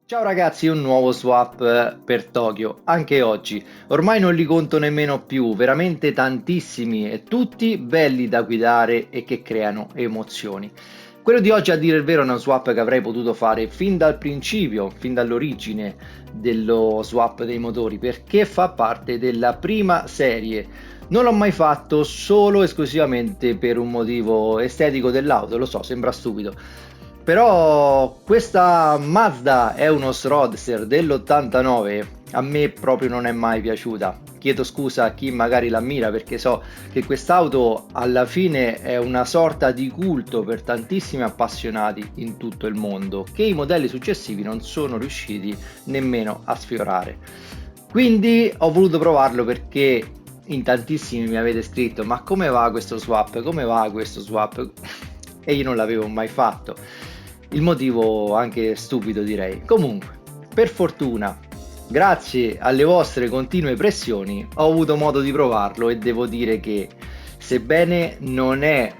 Ciao ragazzi, un nuovo swap per Tokyo, anche oggi. Ormai non li conto nemmeno più, veramente tantissimi e tutti belli da guidare e che creano emozioni. Quello di oggi, a dire il vero, è uno swap che avrei potuto fare fin dal principio, fin dall'origine dello swap dei motori, perché fa parte della prima serie. Non l'ho mai fatto solo esclusivamente per un motivo estetico dell'auto, lo so, sembra stupido. Però questa Mazda Eunos Roadster dell'89 a me proprio non è mai piaciuta. Chiedo scusa a chi magari l'ammira perché so che quest'auto alla fine è una sorta di culto per tantissimi appassionati in tutto il mondo che i modelli successivi non sono riusciti nemmeno a sfiorare. Quindi ho voluto provarlo perché in tantissimi mi avete scritto: ma come va questo swap? Come va questo swap? E io non l'avevo mai fatto. Il motivo anche stupido, direi. Comunque, per fortuna, grazie alle vostre continue pressioni, ho avuto modo di provarlo e devo dire che, sebbene non è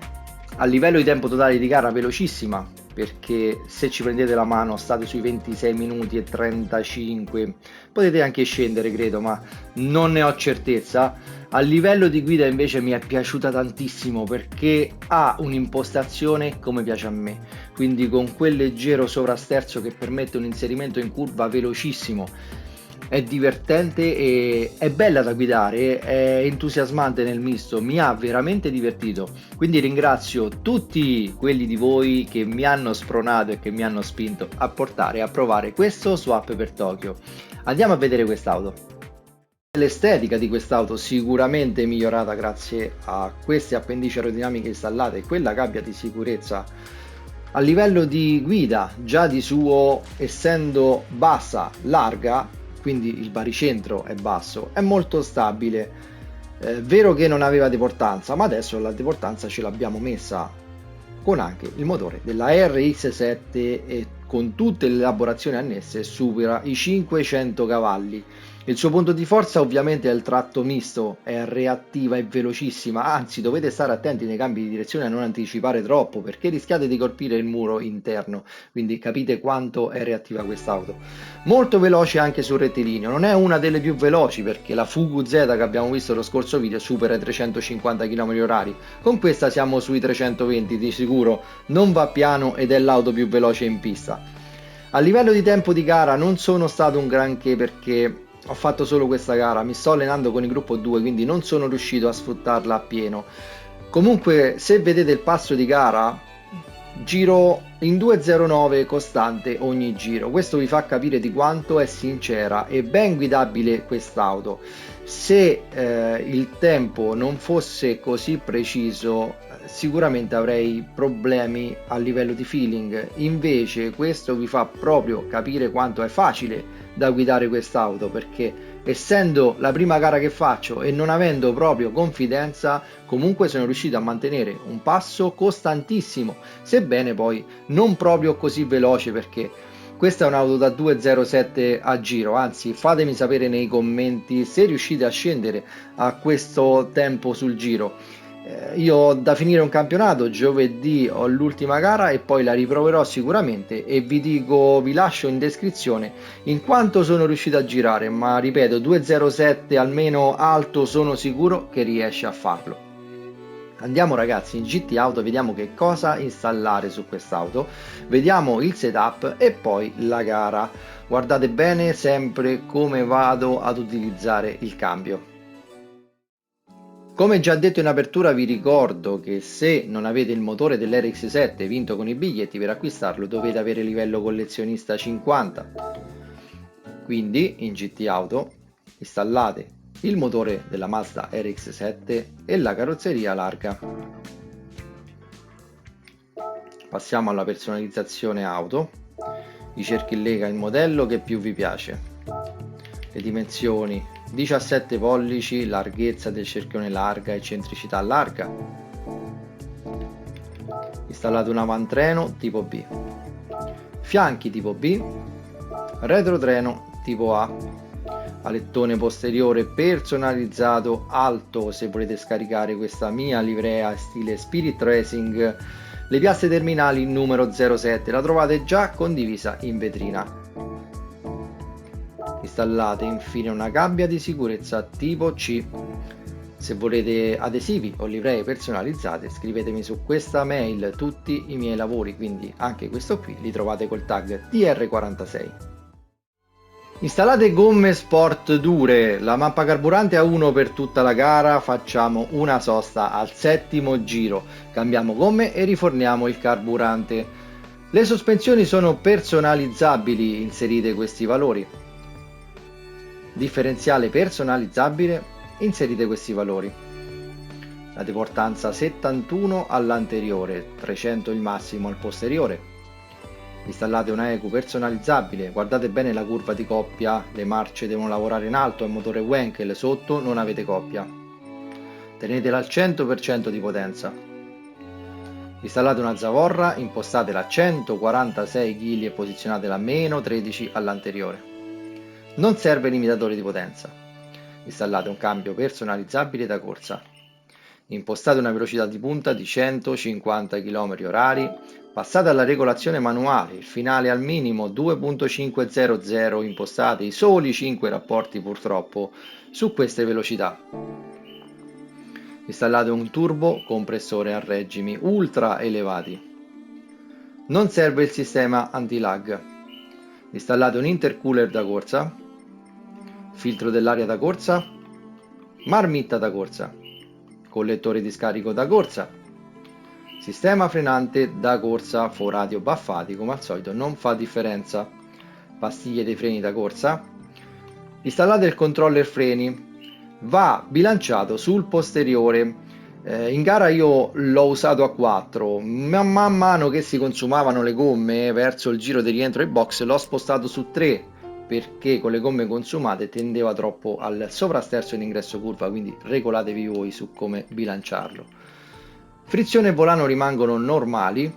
a livello di tempo totale di gara velocissima, perché se ci prendete la mano state sui 26 minuti e 35, potete anche scendere credo, ma non ne ho certezza. A livello di guida invece mi è piaciuta tantissimo perché ha un'impostazione come piace a me, quindi con quel leggero sovrasterzo che permette un inserimento in curva velocissimo. È divertente e è bella da guidare, è entusiasmante nel misto, mi ha veramente divertito. Quindi ringrazio tutti quelli di voi che mi hanno spronato e che mi hanno spinto a portare a provare questo swap per Tokyo. Andiamo a vedere quest'auto. L'estetica di quest'auto sicuramente migliorata grazie a queste appendici aerodinamiche installate e quella gabbia di sicurezza. A livello di guida, già di suo, essendo bassa, larga, quindi il baricentro è basso, è molto stabile. Vero che non aveva deportanza, ma adesso la deportanza ce l'abbiamo messa con anche il motore della RX7 e con tutte le elaborazioni annesse supera i 500 cavalli. Il suo punto di forza ovviamente è il tratto misto, è reattiva e velocissima, anzi dovete stare attenti nei cambi di direzione a non anticipare troppo perché rischiate di colpire il muro interno, quindi capite quanto è reattiva quest'auto. Molto veloce anche sul rettilineo, non è una delle più veloci perché la Fugu Z che abbiamo visto nello scorso video supera i 350 km/h, con questa siamo sui 320 di sicuro, non va piano ed è l'auto più veloce in pista. A livello di tempo di gara non sono stato un granché perché ho fatto solo questa gara, mi sto allenando con il gruppo 2, quindi non sono riuscito a sfruttarla appieno. Comunque, se vedete il passo di gara, giro in 2.09 costante ogni giro. Questo vi fa capire di quanto è sincera e ben guidabile quest'auto. Se il tempo non fosse così preciso, sicuramente avrei problemi a livello di feeling. Invece questo vi fa proprio capire quanto è facile da guidare quest'auto, perché essendo la prima gara che faccio e non avendo proprio confidenza, comunque sono riuscito a mantenere un passo costantissimo, sebbene poi non proprio così veloce, perché questa è un'auto da 2.07 a giro. Anzi, fatemi sapere nei commenti se riuscite a scendere a questo tempo sul giro. Io ho da finire un campionato, giovedì ho l'ultima gara e poi la riproverò sicuramente e vi dico, vi lascio in descrizione in quanto sono riuscito a girare, ma ripeto, 2.07 almeno alto sono sicuro che riesce a farlo. Andiamo ragazzi in GT Auto, vediamo che cosa installare su quest'auto, vediamo il setup e poi la gara. Guardate bene sempre come vado ad utilizzare il cambio. Come già detto in apertura, vi ricordo che se non avete il motore dell'RX7 vinto con i biglietti, per acquistarlo dovete avere livello collezionista 50. Quindi in GT Auto installate il motore della Mazda RX7 e la carrozzeria larga. Passiamo alla personalizzazione auto. Vi cerchi in lega il modello che più vi piace. Le dimensioni: 17 pollici, larghezza del cerchione larga, eccentricità larga. Installate un avantreno tipo B, fianchi tipo B, retrotreno tipo A, alettone posteriore personalizzato alto se volete scaricare questa mia livrea stile Spirit Racing. Le piastre terminali numero 07 la trovate già condivisa in vetrina. Installate infine una gabbia di sicurezza tipo C. Se volete adesivi o livree personalizzate, scrivetemi su questa mail tutti i miei lavori, quindi anche questo qui li trovate col tag TR46. Installate gomme sport dure, la mappa carburante a 1 per tutta la gara, facciamo una sosta al 7° giro, cambiamo gomme e riforniamo il carburante. Le sospensioni sono personalizzabili, inserite questi valori. Differenziale personalizzabile, inserite questi valori. La deportanza 71 all'anteriore, 300 il massimo al posteriore. Installate una ECU personalizzabile, guardate bene la curva di coppia, le marce devono lavorare in alto, al motore Wankel, sotto non avete coppia. Tenetela al 100% di potenza. Installate una zavorra, impostatela a 146 kg e posizionatela a meno 13 all'anteriore. Non serve limitatore di potenza. Installate un cambio personalizzabile da corsa. Impostate una velocità di punta di 150 km/h. Passate alla regolazione manuale, il finale al minimo 2.500, impostate i soli 5 rapporti purtroppo su queste velocità. Installate un turbo compressore a regimi ultra elevati. Non serve il sistema anti-lag. Installate un intercooler da corsa, filtro dell'aria da corsa, marmitta da corsa, collettore di scarico da corsa, sistema frenante da corsa, forati o baffati, come al solito non fa differenza, pastiglie dei freni da corsa. Installate il controller freni, va bilanciato sul posteriore. In gara io l'ho usato a 4, man mano che si consumavano le gomme verso il giro di rientro ai box l'ho spostato su 3, perché con le gomme consumate tendeva troppo al sovrasterzo in ingresso curva, quindi regolatevi voi su come bilanciarlo. Frizione e volano rimangono normali,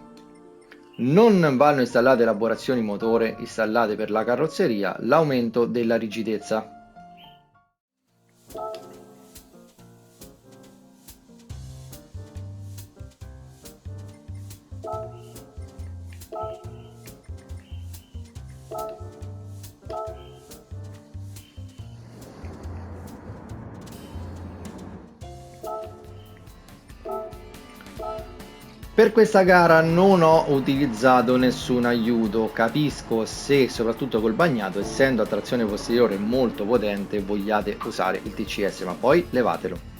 non vanno installate elaborazioni motore installate per la carrozzeria, l'aumento della rigidezza. Per questa gara non ho utilizzato nessun aiuto, capisco se soprattutto col bagnato, essendo a trazione posteriore molto potente, vogliate usare il TCS, ma poi levatelo.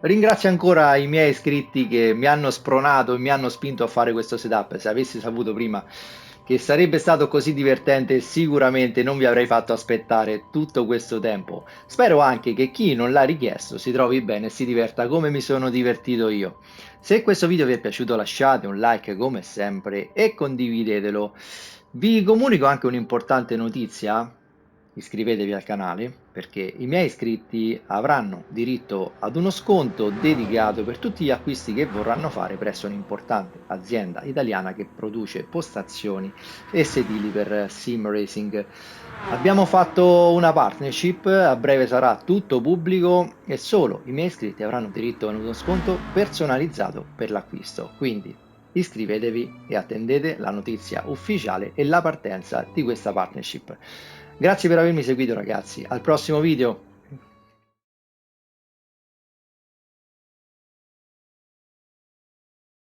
Ringrazio ancora i miei iscritti che mi hanno spronato e mi hanno spinto a fare questo setup. Se avessi saputo prima che sarebbe stato così divertente, sicuramente non vi avrei fatto aspettare tutto questo tempo. Spero anche che chi non l'ha richiesto si trovi bene e si diverta come mi sono divertito io. Se questo video vi è piaciuto lasciate un like come sempre e condividetelo. Vi comunico anche un'importante notizia. Iscrivetevi al canale perché i miei iscritti avranno diritto ad uno sconto dedicato per tutti gli acquisti che vorranno fare presso un'importante azienda italiana che produce postazioni e sedili per sim racing. Abbiamo fatto una partnership, a breve sarà tutto pubblico e solo i miei iscritti avranno diritto ad uno sconto personalizzato per l'acquisto. Quindi iscrivetevi e attendete la notizia ufficiale e la partenza di questa partnership. Grazie per avermi seguito ragazzi, al prossimo video!